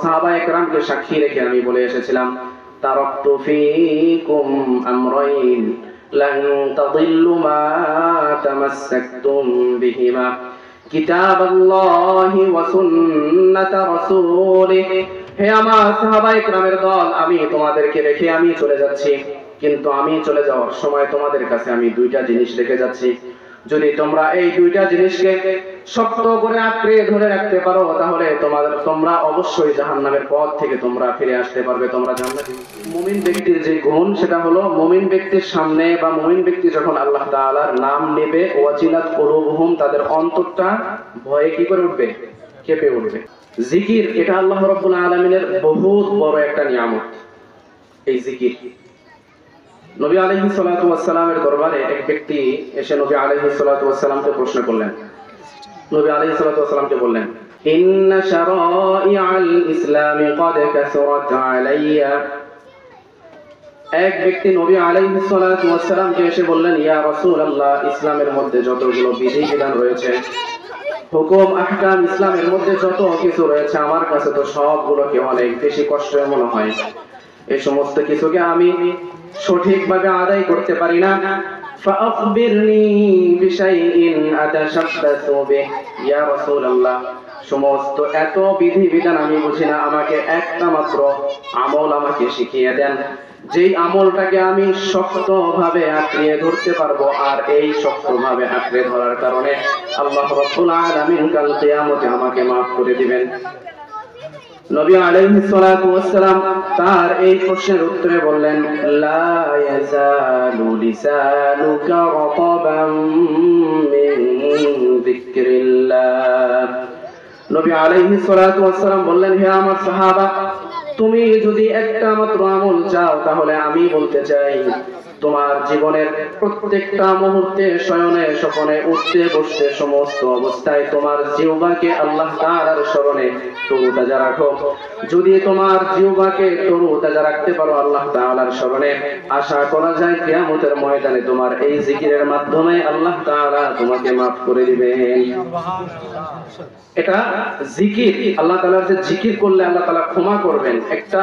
সাহাবায়ে কেরামকে সাক্ষী রেখে আমি বলে এসেছিলাম, তারাকতু ফীকুম আমরাইন লান তাদিল্লু মা তামাসসাকতুম বিহিমা কিতাবাল্লাহি ওয়া সুন্নাত রাসূলিহি। হে আমার সাহাবায়ে কেরামের দল, আমি তোমাদেরকে রেখে আমি চলে যাচ্ছি, কিন্তু আমি চলে যাওয়ার সময় তোমাদের কাছে আমি দুইটা জিনিস রেখে যাচ্ছি। যদি তোমরা এই দুইটা জিনিসকে শক্ত করে আঁকড়ে ধরে রাখতে পারো, তাহলে তোমরা অবশ্যই জাহান্নামের পথ থেকে তোমরা ফিরে আসতে পারবে, তোমরা জান্নাতি। মুমিন ব্যক্তির যে গুণ, সেটা হলো মুমিন ব্যক্তির সামনে বা মুমিন ব্যক্তি যখন আল্লাহ তাআলার নাম নেবে, ওয়াজিলাত কুলুবুহুম, তাদের অন্তরটা ভয়ে কি করে উঠবে? কেঁপে উঠবে। জিকির, এটা আল্লাহ রাব্বুল আলামিনের বহুত বড় একটা নিয়ামত। এই জিকির, নবী আলাইহিস সালাতু ওয়াস সালামের দরবারে এক ব্যক্তি এসে নবী আলাইহিস সালাতু ওয়াস সালামকে প্রশ্ন করলেন। নবী আলাইহিস সালাতু ওয়াস সালামকে বললেন, ইন্না শারাইআল ইসলামি ক্বাদ কাসরাত আলাইয়া। এক ব্যক্তি নবী আলাইহিস সালাতু ওয়াস সালামকে এসে বললেন, ইয়া রাসূলুল্লাহ, ইসলামের মধ্যে যতগুলো বিধি বিধান রয়েছে, হুকুম আহকাম, ইসলামের মধ্যে যত কিছু রয়েছে, আমার কাছে তো সবগুলোকে অনেক বেশি কষ্টের মনে হয়। এই সমস্ত কিছুকে আমি সঠিকভাবে আদায় করতে পারি না। ফাআখবিরনি বিশাইইন আতাশাব্বাসু বিহি। ইয়া রাসূলুল্লাহ, সমস্ত এত বিধি বিধান আমি বুঝি না, আমাকে একটা মাত্র আমল আমাকে শিখিয়ে দেন, যেই আমলটাকে আমি শক্তভাবে আঁকড়ে ধরতে পারবো, আর এই শক্তভাবে আঁকড়ে ধরার কারণে আল্লাহ রাব্বুল আলামিন কাল কিয়ামতে আমাকে মাফ করে দিবেন। নবী আলাইহিস সালাতু ওয়াস সালাম তার এই প্রশ্নের উত্তরে বললেন, লা ইয়াজালু লিসানুকা রাতাবাম মিন যিকরিল্লাহ। নবী আলাইহিস সালাতু ওয়াস সালাম বললেন, হে আমার সাহাবা, তুমি যদি একটা মাত্র আমল চাও, তাহলে আমি বলতে চাই, তোমার জীবনের প্রত্যেকটা মুহূর্তে, শয়নে স্বপনে, উঠতে বসতে, সমস্ত অবস্থায় তোমার জিহ্বাকে আল্লাহ তাআলার স্মরণে তরুতাজা রাখো। যদি তোমার জিহ্বাকে তরুতাজা রাখতে পারো আল্লাহ তাআলার স্মরণে, আশা করা যায় কিয়ামতের ময়দানে তোমার এই জিকিরের মাধ্যমে আল্লাহ তাআলা তোমাকে মাফ করে দিবেন। এটা জিকির, আল্লাহ তাআলার যে জিকির করলে আল্লাহ তাআলা ক্ষমা করবেন। একটা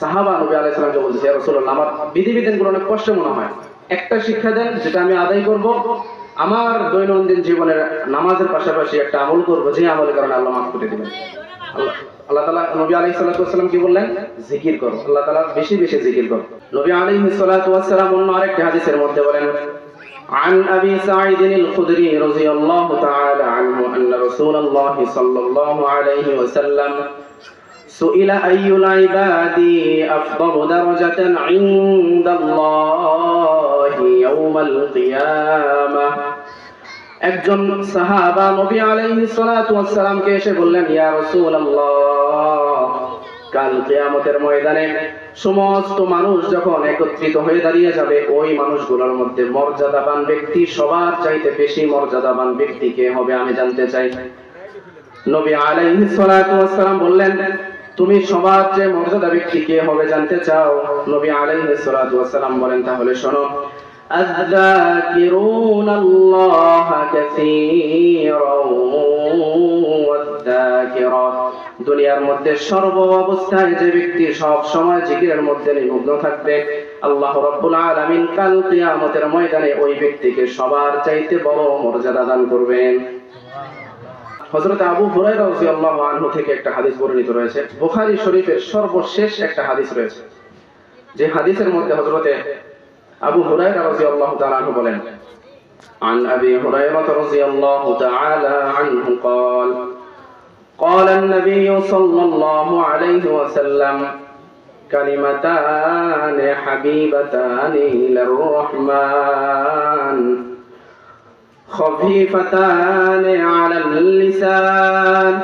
সাহাবা নবী আলাইহিস সালামকে বলছে, ইয়া রাসূলুল্লাহ, আমার বিধিবিধানগুলো অনেক কষ্ট মনে হয়, একটা শিক্ষা দেন যেটা আমি আদায় করব, আমার দৈনন্দিন জীবনের নামাজের পাশাপাশি একটা আমল করব, যে আমলের কারণে আল্লাহ মাফ করে দিবেন। আল্লাহ তাআলা নবী আলাইহিস সালাতু ওয়াস সালাম কি বললেন? জিকির করো, আল্লাহ তাআলা বেশি বেশি জিকির করো। নবী আলাইহিস সালাতু ওয়াস সালাম অন্য আরেকটা হাদিসের মধ্যে বলেন, عن أبي سعيد الخدري رضي الله تعالى عنه أن رسول الله صلى الله عليه وسلم سئل أي العباد أفضل درجة عند الله يوم القيامة। একজন সাহাবা নবী আলাইহিস সালাতু ওয়াস সালামকে এসে বললেন, ইয়া রাসূলুল্লাহ, কাল কিয়ামতের ময়দানে সমস্ত মানুষ যখন একত্রিত হয়ে দাঁড়িয়ে যাবে, ওই মানুষগুলোর মধ্যে মর্যাদাবান ব্যক্তি, সবার চাইতে বেশি মর্যাদাবান ব্যক্তি কে হবে আমি জানতে চাই। নবী আলাইহিস সালাতু ওয়াস সালাম বললেন, তুমি সবার চেয়ে মর্যাদা ব্যক্তি কে হবে জানতে চাও? নবী আলাইহিস সালাতু ওয়াস সালাম বলেন, তাহলে শোনো, আয-যাকিরুনাল্লাহা কাসীরান ওয়ায-যাকিরাত। দুনিয়ার মধ্যে সর্ব অবস্থায় যে ব্যক্তি সব সময় জিকিরের মধ্যে নিমগ্ন থাকবে, আল্লাহ রাব্বুল আলামিন কাল কিয়ামতের ময়দানে ওই ব্যক্তিকে সবার চাইতে বড় মর্যাদা দান করবেন। হযরত আবু হুরায়রা রাদিয়াল্লাহু আনহু থেকে একটা হাদিস বর্ণিত রয়েছে, বুখারী শরীফের সর্বশেষ একটা হাদিস রয়েছে, যে হাদিসের মধ্যে হযরত আবু হুরায়রা রাদিয়াল্লাহু তাআলা আনহু বলেন, عن أبي هريرة رضي الله تعالى عنه قال قال النبي صلى الله عليه وسلم كلمتان حبيبتان إلى الرحمن خفيفتان على اللسان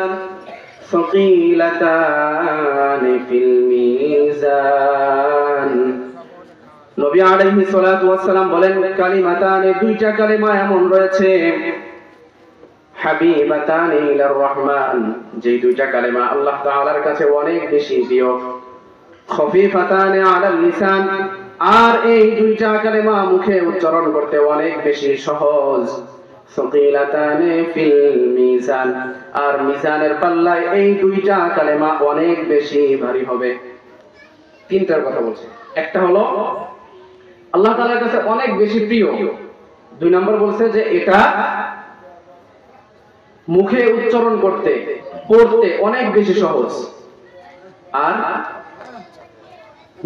ثقيلتان في الميزان। নবী আলাইহিস সালাতু ওয়াস সালাম বলেন, কালিমাতানে, দুইটা কালিমা এমন রয়েছে, হাবিবাতানি ইলার রহমান, যে দুইটা কালিমা আল্লাহ তাআলার কাছে অনেক বেশি প্রিয়, খফিফাতানি আলাল লিসান, আর এই দুইটা কালিমা মুখে উচ্চারণ করতে অনেক বেশি সহজ, সাকিলাতানি ফিল মিজান, আর মিজানের পাল্লায় এই দুইটা কালেমা অনেক বেশি ভারী হবে। তিনটার কথা বলছে। একটা হলো আল্লাহ তাআলার কাছে অনেক বেশি প্রিয়। দুই নম্বর বলছে যে এটা মুখে উচ্চারণ করতে পড়তে অনেক বেশি সহজ, আর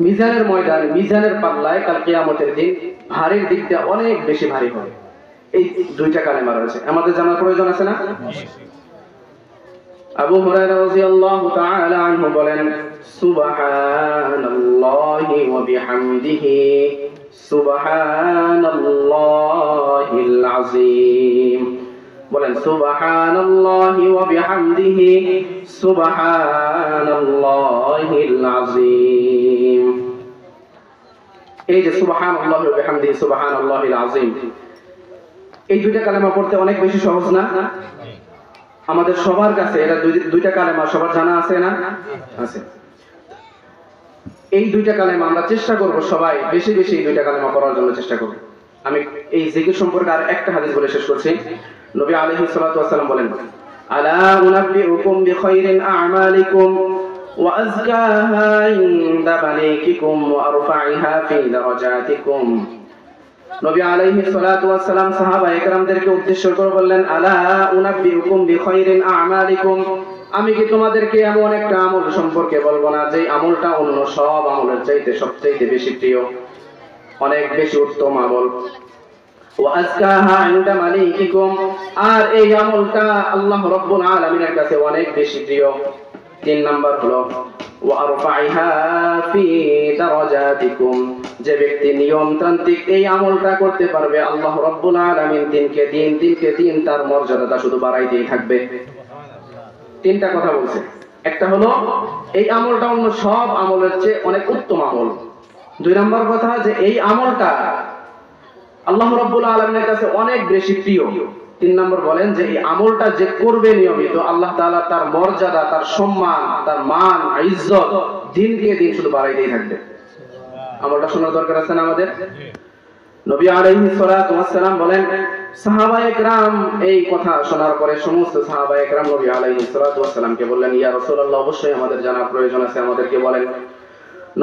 মিজানের ময়দান মিজানের পাল্লায় কাল কিয়ামতের দিন ভারীর দিক দিয়ে অনেক বেশি ভারী হবে। এই দুইটা কালেমা রয়েছে, আমাদের জানার প্রয়োজন আছে না? আবু হুরায়রা রাদিয়াল্লাহু তাআলা আনহু বলেন, সুবহানাল্লাহি ওয়া বিহামদিহি সুবহানাল্লাহিল আযীম। বলেন সুবহানাল্লাহি ওয়া বিহামদিহি সুবহানাল্লাহিল আযীম। এই যে সুবহানাল্লাহি ওয়া বিহামদিহি সুবহানাল্লাহিল আযীম, এই দুইটা কালেমা পড়তে অনেক বেশি সহজ না? আমাদের সবার কাছে এটা দুইটা কালেমা সবার জানা আছে না? আছে। এই দুইটা কালেমা আমরা চেষ্টা করব সবাই বেশি বেশি এই দুইটা কালেমা পড়ার জন্য চেষ্টা করব। আমি এই জিকির সম্পর্কে আর একটা হাদিস বলে শেষ করছি। নবী আলাইহিস সালাতু ওয়াস সালাম বলেন, আলা উনাব্বিউকুম বিখাইরিল আ'মালিকুম ওয়া আযকাহা ইনদা মালিকিকুম ওয়া আরফা'iহা ফি দারাজাতিকুম। নবী আলাইহিস সালাতু ওয়াস সালাম সাহাবায়ে কেরামদেরকে উদ্দেশ্য করে বললেন, আলা উনাব্বিউকুম বিখাইরিল আ'মালিকুম, আমি কি তোমাদেরকে এমন একটা আমল সম্পর্কে বলবো না যে আমলটা অন্য সব আমলের চাইতে সবচেয়ে বেশি প্রিয়, অনেক বেশি উত্তম আমল। ওয়া আযকাহা ইনদা মালিকিকুম, আর এই আমলটা আল্লাহ রাব্বুল আলামিনের কাছে অনেক বেশি প্রিয়। তিন নাম্বার হলো ওয়া আরফা'iহা ফি দারাজাতিকুম, যে ব্যক্তি নিয়মতান্ত্রিক এই আমলটা করতে পারবে আল্লাহ রাব্বুল আলামিন দিনকে দিন তার মর্যাদাটা শুধু বাড়াইতেই থাকবে। তিনটা কথা বলছে। একটা হলো এই আমলটা অন্য সব আমলের চেয়ে অনেক উত্তম আমল। দুই নম্বর কথা যে এই আমলটা আল্লাহ রাব্বুল আলামিনের কাছে অনেক বেশি প্রিয়। তিন নম্বর বলেন যে এই আমলটা যে করবে নিয়মিত আল্লাহ তাআলা তার মর্যাদা, তার সম্মান, তার মান, ইজ্জত দিনকে দিন শুধু বাড়াইতেই থাকবে। আমলটা শোনার দরকার আছে না আমাদের? নবী আলাইহিস সালাতু ওয়াস সালাম বলেন, সাহাবায়ে কেরাম এই কথা শোনার পরে সমস্ত সাহাবায়ে কেরাম নবী আলাইহিস সালাতু ওয়াস সালামকে বললেন, ইয়া রাসূলুল্লাহ, অবশ্যই আমাদের জানার প্রয়োজন আছে, আমাদেরকে বলেন।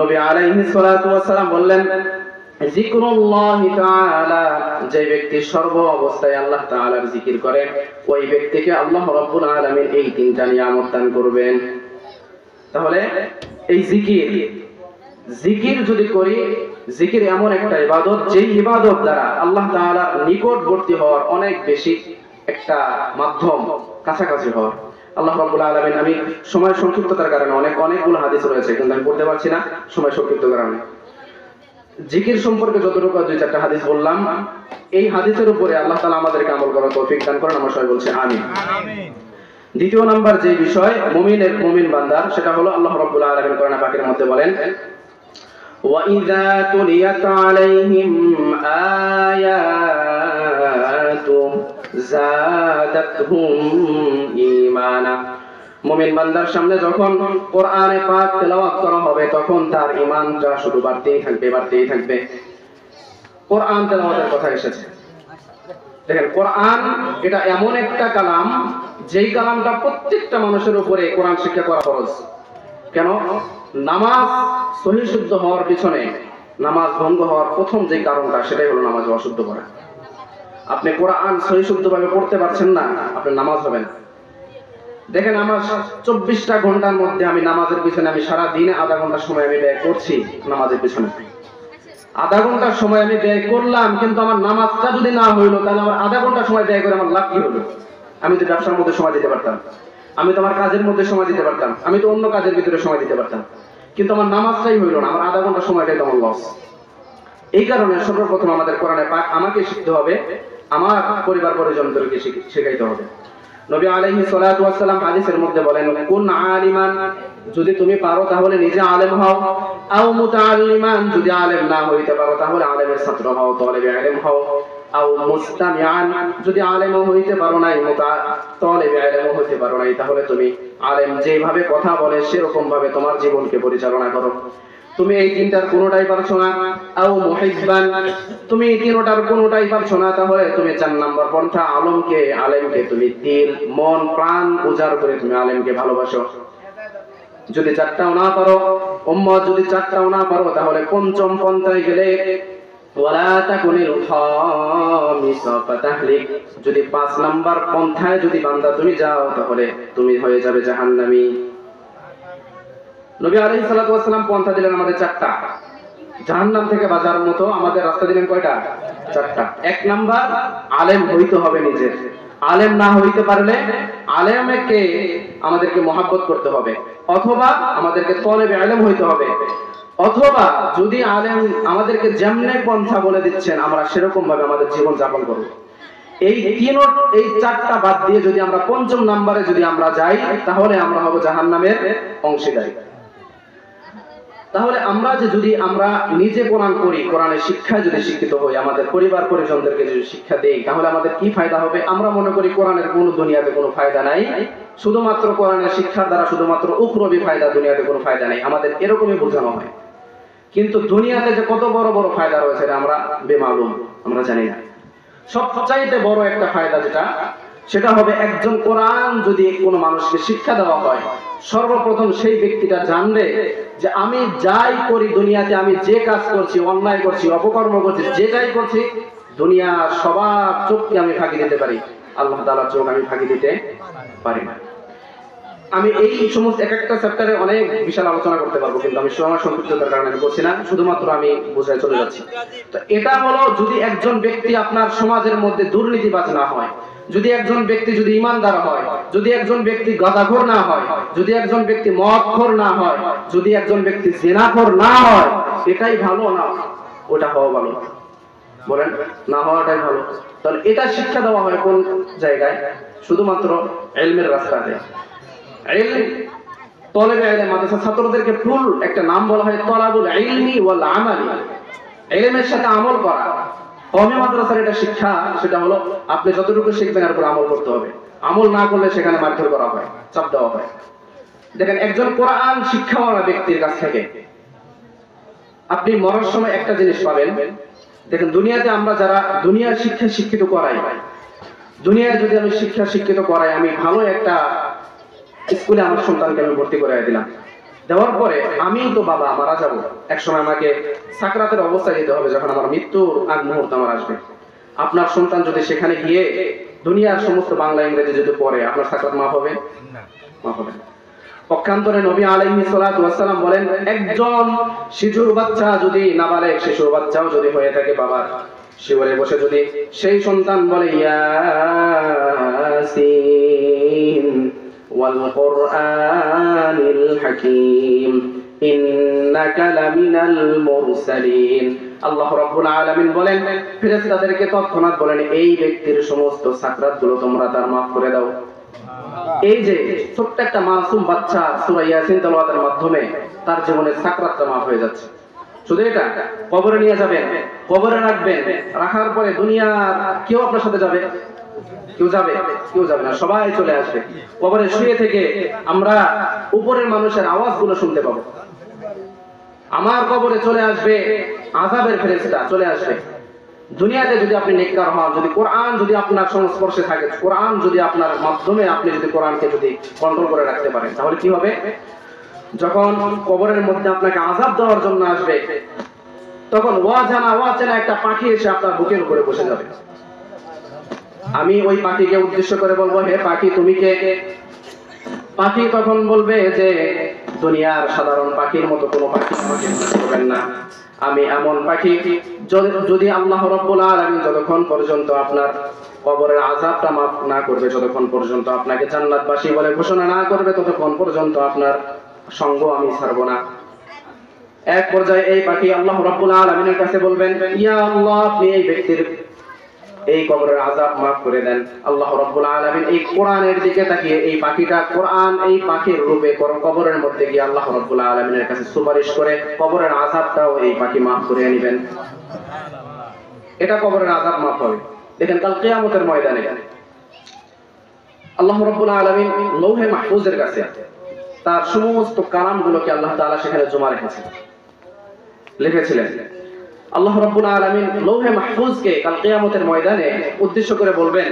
নবী আলাইহিস সালাতু ওয়াস সালাম বললেন, যিকরুল্লাহি তাআলা, যে ব্যক্তি সর্ব অবস্থায় আল্লাহ তাআলার জিকির করে ওই ব্যক্তিকে আল্লাহ রাব্বুল আলামিন এই তিনটা নিয়ামত দান করবেন। তাহলে এই জিকির যদি করি, জিকির এমন একটা ইবাদত যে ইবাদত দ্বারা আল্লাহ তাআলার নিকটবর্তী হওয়ার অনেক বেশি একটা মাধ্যম, কাছাকাছি হওয়ার। আল্লাহ রাব্বুল আলামিন, আমি সময় সংক্ষিপ্ততার কারণে অনেকগুলো হাদিস রয়েছে কিন্তু আমি পড়তে পারছি না সময় সংক্ষিপ্ত কারণে। জিকির সম্পর্কে যতটুকু দুই চারটা হাদিস বললাম, এই হাদিসের উপরে আল্লাহ তাআলা আমাদেরকে আমল করার তৌফিক দান করেন। আমরা সবাই বলছি আমিন। দ্বিতীয় নাম্বার যে বিষয় মুমিন বান্দার, সেটা হলো আল্লাহ রাব্বুল আলামিন কোরআন পাকের মধ্যে বলেন, وَإِذَا تُلِيَتْ عَلَيْهِمْ آيَاتُهُ زَادَتْهُمْ إِيمَانًا। মুমিন বান্দার সামনে যখন কোরআনে পাক তেলাওয়াত করা হবে তখন তার ঈমানটা শুধু বাড়তেই থাকবে। কোরআন তেলাওয়াতের কথা এসেছে। দেখেন, কোরআন এটা এমন একটা কালাম যেই কালামটা প্রত্যেকটা মানুষের উপরে কোরআন শিক্ষা করা ফরজ। কেন? নামাজ সহিহ শুদ্ধ হওয়ার পিছনে, নামাজ ভঙ্গ হওয়ার প্রথম যে কারণটা সেটাই হলো নামাজ অশুদ্ধ করা। আপনি কোরআন সহিহ শুদ্ধভাবে পড়তে পারছেন না, আপনার নামাজ হবে না। দেখেন, আমার 24টা ঘন্টার মধ্যে আমি নামাজের পিছনে আমি সারা দিনে আধা ঘন্টা সময় আমি ব্যয় করছি নামাজের পিছনে। আধা ঘন্টা সময় আমি ব্যয় করলাম, কিন্তু আমার নামাজটা যদি না হইলো তাহলে আমার আধা ঘন্টা সময় ব্যয় করে আমার লাভ কি হলো? আমি তো ব্যবসার মধ্যে সময় দিতে পারতাম, আমি তো আমার কাজের মধ্যে সময় দিতে পারতাম, আমি তো অন্য কাজের ভিতরে সময় দিতে পারতাম, কিন্তু আমার নামাজটাই হইলো না, আমার আধা ঘন্টা সময়টাই তো আমার লস। এই কারণে সর্বপ্রথম আমাদের কোরআনে পাক আমাকে শিখতে হবে, আমার পরিবার পরিজনদেরকে শেখাইতে হবে। নবী আলাইহিস সালাতু ওয়াস সালাম হাদিসের মধ্যে বলেন, কুন আলিমান, যদি তুমি পারো তাহলে নিজে আলেম হও, আও মুতাআল্লিমান, যদি আলেম না হইতে পারো তাহলে আলেমের ছাত্র হও, তালিবে ইলম হও, আও মুস্তামিআন, যদি আলেম হইতে পারো নাই, তালিবে ইলম হইতে পারো নাই, তাহলে তুমি আলেম যেভাবে কথা বলে সেরকম ভাবে তোমার জীবনকে পরিচালনা করো। তুমি এই তিনটার কোনোটাই পারছো না, আও মুহিব্বান, তুমি তিনটার কোনোটাই পারছো না, তাহলে তুমি 4 নাম্বার পন্থা আলেমকে তুমি দিল মন প্রাণ উজাড় করে তুমি আলেমকে ভালোবাসো। যদি 4টাও না পারো, উম্মত যদি 4টাও না পারো, তাহলে পঞ্চম পন্থায় গেলে ওয়ালা তাকুনিল খামিসা ফাতাহলিক, যদি 5 নাম্বার পন্থায় যদি বান্দা তুমি যাও, তাহলে তুমি হয়ে যাবে জাহান্নামী। নবী আলাইহিস সালাতু ওয়াস সালাম পন্থা দিলেন আমাদের 4টা, জাহান্নাম থেকে বাঁচার মতো আমাদের রাস্তা দিলেন কয়টা? 4টা। 1 নাম্বার, আলেম হইতে হবে নিজের। আলেম না হইতে পারলে আলেমকে আমাদেরকে মহব্বত করতে হবে, অথবা আমাদেরকে তলেবে আলেম হইতে হবে, অথবা যদি আলেম আমাদেরকে যেমনে পন্থা বলে দিচ্ছেন আমরা সেরকম ভাবে আমাদের জীবন যাপন করব। এই 4টা বাদ দিয়ে যদি আমরা 5ম নাম্বারে যদি আমরা যাই, তাহলে আমরা হব জাহান্নামের অংশীদার। তাহলে আমরা যদি আমরা নিজে কোরআন পড়ি, কোরআনের শিক্ষায় যদি শিক্ষিত হই, আমাদের পরিবার পরিজনদেরকে যদি শিক্ষা দেই, তাহলে আমাদের কি ফায়দা হবে? আমরা মনে করি কোরআনের কোনো দুনিয়াতে কোনো ফায়দা নাই, শুধুমাত্র কোরআনের শিক্ষার দ্বারা শুধুমাত্র উখরবি ফায়দা, দুনিয়াতে কোনো ফায়দা নেই, আমাদের এরকমই বোঝানো হয়। কিন্তু দুনিয়াতে যে কত বড় বড় ফায়দা রয়েছে এটা আমরা বেমালুম, আমরা জানি না। সবচাইতে বড় একটা ফায়দা সেটা হবে, একজন কোরআন যদি কোনো মানুষকে শিক্ষা দেওয়া হয়, সর্বপ্রথম সেই ব্যক্তিটা জানবে যে আমি যাই করি দুনিয়াতে, আমি যে কাজ করছি, অন্যায় করছি, অপকর্ম করছি, যেটাই করছি, দুনিয়ার সবার চোখকে আমি ফাঁকি দিতে পারি, আল্লাহ তাআলার চোখ আমি ফাঁকি দিতে পারি না। আমি এই সমস্ত একটা চ্যাপ্টারে অনেক বিশাল আলোচনা করতে পারবো, কিন্তু আমি সময় সংক্ষিপ্ততার কারণে আমি করছি না, শুধুমাত্র আমি বোঝায় চলে যাচ্ছি। তো এটা হলো, যদি একজন ব্যক্তি আপনার সমাজের মধ্যে দুর্নীতিবাজ না হয়, যদি একজন ব্যক্তি যদি ইমানদার হয়, যদি একজন ব্যক্তি গাঁজাখোর না হয়, যদি একজন ব্যক্তি মদখোর না হয়, যদি একজন ব্যক্তি জিনাখোর না হয়, এটাই ভালো না ওটা হওয়া ভালো? বলেন, না হওয়াটাই ভালো। তাহলে এটা শিক্ষা দেওয়া হয় কোন জায়গায়? শুধুমাত্র ইলমের রাস্তাতে। তলেবে ইলম মাদ্রাসা ছাত্রদেরকে ফুল একটা নাম বলা হয় তলাবুল ইলমি ওয়াল আমালি, ইলমের সাথে আমল করা। কওমি মাদ্রাসার এটা শিক্ষা, সেটা হলো আপনি যতটুকু শিখবেন এর উপর আমল করতে হবে, আমল না করলে সেখানে মারধর করা হয়, চাপ দেওয়া হয়। দেখেন, একজন কোরআন শিক্ষাওয়ালা ব্যক্তির কাছ থেকে আপনি মরার সময় একটা জিনিস পাবেন। দেখেন, দুনিয়াতে আমরা যারা দুনিয়ার শিক্ষা শিক্ষিত করাই, দুনিয়ায় যদি আমি শিক্ষা শিক্ষিত করাই, আমি ভালো একটা স্কুলে আমার সন্তানকে আমি ভর্তি করাই দিলাম, দেওয়ার পরে আমি তো বাবা মারা যাবো, একসময় আমাকে সাকরাতের অবস্থায় যেতে হবে, যখন আমার মৃত্যুর আগ মুহূর্ত আমার আসবে। আপনার সন্তান যদি সেখানে গিয়ে দুনিয়ার সমস্ত বাংলা ইংরেজি যদি পড়ে, আপনার সাকরাত মাফ হবে? মাফ হবে না। পক্ষান্তরে নবী আলাইহিস সালাতু ওয়াস সালাম বলেন, একজন শিশুর বাচ্চা যদি নাবালেগ শিশুর বাচ্চাও যদি হয়ে থাকে, বাবার শিবরে বসে যদি সেই সন্তান বলে ইয়াসিন ওয়াল কুরআনিল হাকীম ইন্নাকা লামিনাল মুরসালিন, আল্লাহ রাব্বুল আলামিন বলেন, ফেরেশতাদেরকে তৎক্ষণাৎ বলেন, এই ব্যক্তির সমস্ত সাকরাতগুলো তোমরা তার মাফ করে দাও। এই যে ছোট্ট একটা মাসুম বাচ্চা সূরা ইয়াসিন তেলাওয়াতের মাধ্যমে তার জীবনের সাকরাতটা মাফ হয়ে যাচ্ছে। শুধু এটা, কবরে নিয়ে যাবেন, কবরে রাখবেন, রাখার পরে দুনিয়ার কেউ আপনার সাথে যাবে? কেউ যাবে? কেউ যাবে না, সবাই চলে আসবে। কবরে শুয়ে থেকে আমরা উপরের মানুষের আওয়াজগুলো শুনতে পাবো। আমার কবরে চলে আসবে আযাবের ফেরেশতা, চলে আসবে। দুনিয়াতে যদি আপনি নেককার হন, যদি কোরআন যদি আপনার সংস্পর্শে থাকে, কোরআন যদি আপনার মাধ্যমে আপনি যদি কোরআনকে যদি কন্ট্রোল করে রাখতে পারেন, তাহলে কি হবে? যখন কবরের মধ্যে আপনাকে আযাব দেওয়ার জন্য আসবে, তখন অচেনা একটা পাখি এসে আপনার বুকের উপরে বসে যাবে। আমি ওই পাখিকে উদ্দেশ্য করে বলবো, হে পাখি তুমি কে? পাখি তখন বলবে যে দুনিয়ার সাধারণ পাখির মতো কোনো পাখি আমাকে করবেন না, আমি এমন পাখি, যদি আল্লাহ রাব্বুল আলামিন যতক্ষণ পর্যন্ত আপনার কবরের আযাবটা মাফ না করবে, যতক্ষণ পর্যন্ত আপনাকে জান্নাতবাসী বলে ঘোষণা না করবে, ততক্ষণ পর্যন্ত আপনার সঙ্গ আমি ছাড়ব না। এক পর্যায়ে এই পাখি আল্লাহ রাব্বুল আলামিনের কাছে বলবেন, ইয়া আল্লাহ, আপনি এই ব্যক্তির এই কবরের আযাব মাফ করে দেন। আল্লাহ রাব্বুল আলামিন এই কোরআনের দিকে তাকিয়ে এই পাখিটা কোরআন এই পাখির রূপে কবরের মধ্যে গিয়ে আল্লাহ রাব্বুল আলামিনের কাছে সুপারিশ করে কবরের আযাবটাও এই পাখি মাফ করে নেবেন। এটা কবরের আযাব মাফ হবে। দেখেন, কাল কিয়ামতের ময়দানে আল্লাহ রাব্বুল আলামিন লৌহে মাহফুজের কাছে তার সমস্ত কালামগুলোকে আল্লাহ তাআলা সেখানে জমা রেখেছেন। লিখেছিলেন। আল্লাহ রাব্বুল আলামিন লৌহে মাহফুজকে কাল কিয়ামতের ময়দানে উদ্দেশ্য করে বলবেন,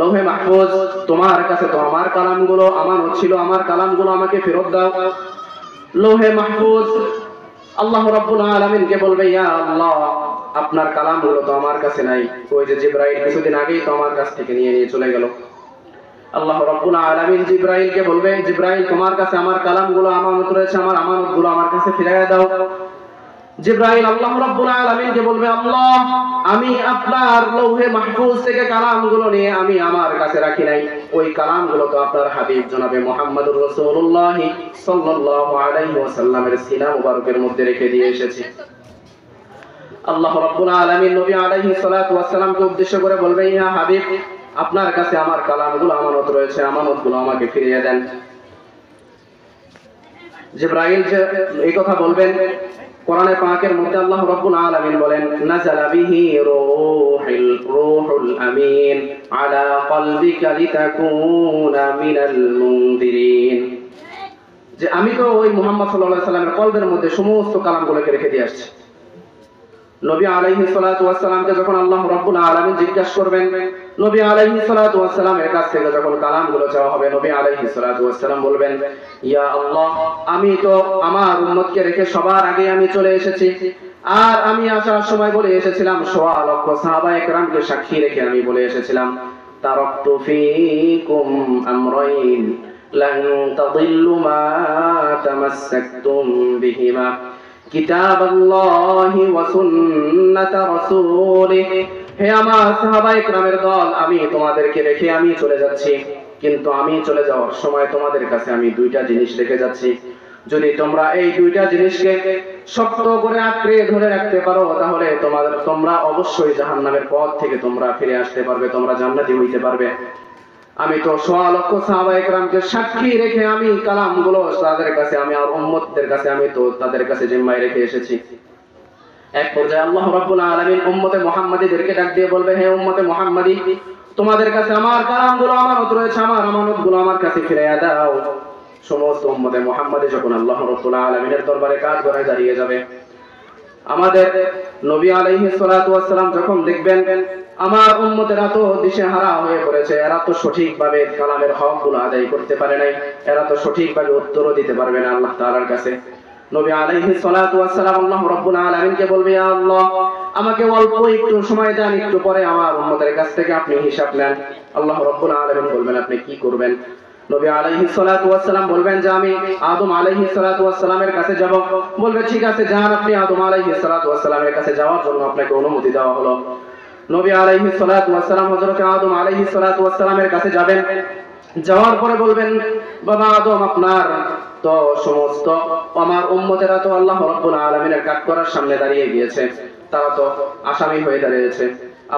লৌহে মাহফুজ, তোমার কাছে তো আমার কালামগুলো আমানত ছিল, আমার কালামগুলো আমাকে ফেরত দাও। লৌহে মাহফুজ আল্লাহ রাব্বুল আলামিনকে বলবে, ইয়া আল্লাহ, আপনার কালামগুলো তো আমার কাছে নাই, ওই যে জিবরাইল কিছুদিন আগেই তো আমার কাছ থেকে নিয়ে চলে গেল। আল্লাহ রাব্বুল আলামিন জিবরাইলকে বলবেন, জিবরাইল, তোমার কাছে আমার কালামগুলো আমানত রয়েছে, আমার আমানতগুলো আমার কাছে ফিরিয়ে দাও। জিবরাইল আল্লাহ রাব্বুল আলামিনকে বলবে, আল্লাহ, আমি আপনার লৌহে মাহফুজ থেকে কালামগুলো নিয়ে আমি আমার কাছে রাখি নাই, ওই কালামগুলো তো আপনার হাবিব জনাবে মুহাম্মদুর রাসূলুল্লাহ সাল্লাল্লাহু আলাইহি ওয়াসাল্লামের সিনা মুবারকের মধ্যে রেখে দিয়ে এসেছি। আল্লাহ রাব্বুল আলামিন নবী আলাইহিস সালাতু ওয়াস সালামকে উদ্দেশ্য করে বলবে, ইয়া হাবিব, আপনার কাছে আমার কালামগুলো আমানত রয়েছে, আমানতগুলো আমাকে ফিরিয়ে দেন। জিবরাইল যে এই কথা বলবেন, কোরআনে পাকের মধ্যে আল্লাহ রাব্বুল আলামিন বলেন, নাযালা বিহি রূহুল আমিন আলা কলবিকা লিতাকুনা মিনাল মুনদিরিন, যে আমি তো ওই মুহাম্মদ সাল্লাল্লাহু আলাইহি সাল্লামের কলবের মধ্যে সমস্ত কালামগুলোকে রেখে দিয়ে আসছি। নবী আলাইহিস সালাতু ওয়াস সালামকে যখন আল্লাহ রাব্বুল আলামিন জিজ্ঞাসা করবেন, নবী আলাইহিস সালাতু ওয়াস সালামের কাছ থেকে যখন কালামগুলো চাওয়া হবে, নবী আলাইহিস সালাতু ওয়াস সালাম বলবেন, ইয়া আল্লাহ, আমি তো আমার উম্মতকে রেখে সবার আগে আমি চলে এসেছি, আর আমি আসার সময় বলে এসেছিলাম, সোয়া লক্ষ সাহাবায়ে কেরামকে সাক্ষী রেখে আমি বলে এসেছিলাম, তারাকতু ফীকুম আমরাইন লান তাদিল্লু মা তামাসসাকতুম বিহিমা কিতাবাল্লাহি ওয়া সুন্নাতা রাসূলিহি। হে আমার সাহাবায়ে কেরামের দল, আমি তোমাদেরকে রেখে আমি চলে যাচ্ছি, কিন্তু আমি চলে যাওয়ার সময় তোমাদের কাছে আমি দুইটা জিনিস রেখে যাচ্ছি। যদি তোমরা এই দুইটা জিনিসকে শক্ত করে আঁকড়ে ধরে রাখতে পারো, তাহলে তোমরা অবশ্যই জাহান্নামের পথ থেকে তোমরা ফিরে আসতে পারবে, তোমরা জান্নাতি হইতে পারবে। আমি তো সোয়া লক্ষ সাহাবায়ে কেরামকে সাক্ষী রেখে আমি কালামগুলো তাদের কাছে, আমি আর উম্মতদের কাছে আমি তো তাদের কাছে জিম্মায় রেখে এসেছি। এক পর্যায়ে আল্লাহ রাব্বুল আলামিন উম্মতে মুহাম্মাদীদেরকে ডাক দিয়ে বলবে, হে উম্মতে মুহাম্মাদী, তোমাদের কাছে আমার কালামগুলো আমানত রয়েছে, আমার আমানতগুলো আমার কাছে ফিরিয়ে দাও। সমস্ত উম্মতে মুহাম্মাদী যখন আল্লাহ রাব্বুল আলামিনের দরবারে কাঠ গড়ায় দাঁড়িয়ে যাবে, আমাদের নবী আলাইহিস সালাতু ওয়াস সালাম যখন দেখবেন আমার উম্মতেরা তো দিশেহারা হয়ে পড়েছে, এরা তো সঠিকভাবে কালামের হকগুলো আদায় করতে পারে নাই, এরা তো সঠিকভাবে উত্তরও দিতে পারবে না আল্লাহ তাআলার কাছে, নবী আলাইহিস সালাতু ওয়াস সালাম আল্লাহ রাব্বুল আলামিনকে বলবে, ইয়া আল্লাহ, আমাকে অল্প একটু সময় দেন, একটু পরে আমার উম্মতের কাছ থেকে আপনি হিসাব নেন। আল্লাহ রাব্বুল আলামিন বলবেন, আপনি কি করবেন? নবী আলাইহিস সালাতু ওয়াস সালাম বলবেন যে আমি আদম আলাইহিস সালাতু ওয়াস সালামের কাছে যাব। বলবে, ঠিক আছে, যান, আপনি আদম আলাইহিস সালাতু ওয়াস সালামের কাছে যাওয়ার জন্য আপনাকে অনুমতি দেওয়া হলো। নবী আলাইহিস সালাতু ওয়াস সালাম হযরত আদম আলাইহিস সালাতু ওয়াস সালামের কাছে যাবেন। যাওয়ার পরে বলবেন, বাবা আদম, আপনার তো সমস্ত আমার উম্মতেরা তো আল্লাহ রাব্বুল আলামিনের কাঠগড়ার সামনে দাঁড়িয়ে গিয়েছে, তারা তো আসামি হয়ে দাঁড়িয়েছে,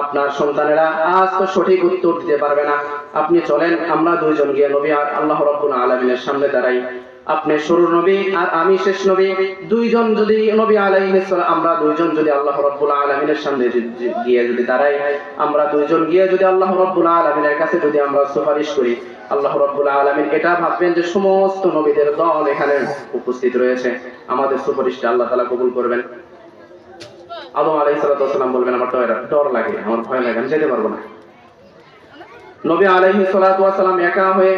আপনার সন্তানেরা আজ তো সঠিক উত্তর দিতে পারবে না, আপনি চলেন আমরা দুইজন গিয়ে নবী আর আল্লাহ রাব্বুল আলামিনের সামনে দাঁড়াই। আপনি শুরুর নবী আর আমি শেষ নবী, দুইজন যদি নবী আলাইহিস সালাম, আমরা দুইজন যদি আল্লাহ রাব্বুল আলামিনের সামনে গিয়ে যদি দাঁড়াই, আমরা দুইজন গিয়ে যদি আল্লাহ রাব্বুল আলামিনের কাছে যদি আমরা সুপারিশ করি, আল্লাহ রাব্বুল আলামিন এটা ভাববেন যে সমস্ত নবীদের দল এখানে উপস্থিত রয়েছে, আমাদের সুপারিশটা আল্লাহ তাআলা কবুল করবেন। আদম আলাইহিস সালাম বলবেন, আমার ডর লাগে, আমার ভয় লাগে, আমি যেতে পারবো না। নবী আলাইহিস সালাতু ওয়াস সালাম একা হয়ে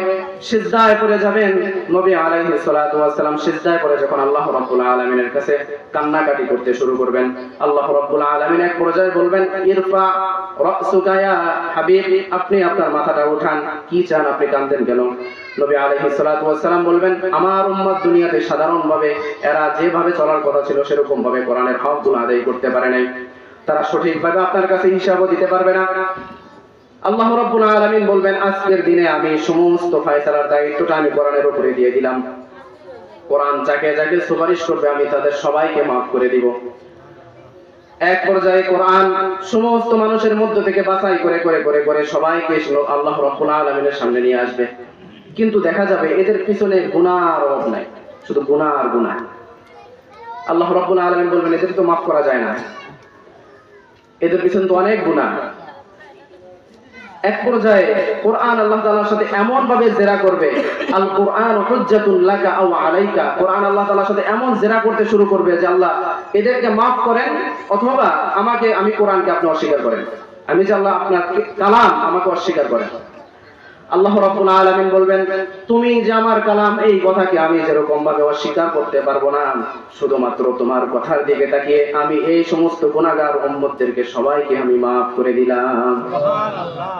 সিজদায় পড়ে যাবেন। নবী আলাইহিস সালাতু ওয়াস সালাম সিজদায় পড়ে যখন আল্লাহ রাব্বুল আলামিনের কাছে কান্নাকাটি করতে শুরু করবেন, আল্লাহ রাব্বুল আলামিন এক পর্যায়ে বলবেন, ইরফা রাসুকা ইয়া হাবিব, আপনি আপনার মাথাটা উঠান, কি চান, আপনি কাঁদেন কেন? নবী আলাইহিস সালাতু ওয়াস সালাম বলবেন, আমার উম্মত দুনিয়াতে সাধারণভাবে এরা যেভাবে চলার কথা ছিল সেরকম ভাবে কোরআনের হকগুলো আদায় করতে পারে নাই, তারা সঠিকভাবে আপনার কাছে হিসাবও দিতে পারবে না। আল্লাহ রাব্বুল আলামিন বলবেন, আজকের দিনে আমি সমস্ত ফয়সালার দায়িত্বটা আমি কোরআনের উপরে দিয়ে দিলাম, কোরআন যাকে যাকে সুপারিশ করবে আমি তাদের সবাইকে মাফ করে দিব। এক পর্যায়ে কোরআন সমস্ত মানুষের মধ্য থেকে বাছাই করে করে করে করে সবাইকে আল্লাহ রাব্বুল আলামিনের সামনে নিয়ে আসবে, কিন্তু দেখা যাবে এদের পিছনে গুনাহর অভাব নাই, শুধু গুনাহ আর গুনাহ। আল্লাহ রাব্বুল আলামিন বলবেন, এদের তো মাফ করা যায় না, এদের পিছনে তো অনেক গুনাহ। এক পর্যায়ে কোরআন আল্লাহ তাআলার সাথে এমন ভাবে জেরা করবে, আল কোরআন হুজ্জাতুল লাকা আও আলাইকা, কোরআন আল্লাহ তাআলার সাথে এমন জেরা করতে শুরু করবে যে আল্লাহ এদেরকে maaf করেন, অথবা আমি কোরআনকে আপনি অস্বীকার করেন, আমি যে আল্লাহ আপনার কালাম আমাকে অস্বীকার করেন। আল্লাহ রাব্বুল আলামিন বলবেন, তুমি যে আমার কালাম, এই কথাকে আমি যেরকম ভাবে অস্বীকার করতে পারবো না, শুধুমাত্র তোমার কথার দিকে তাকিয়ে আমি এই সমস্ত গুনাহগার উম্মতদেরকে সবাইকে আমি maaf করে দিলাম। সুবহানাল্লাহ।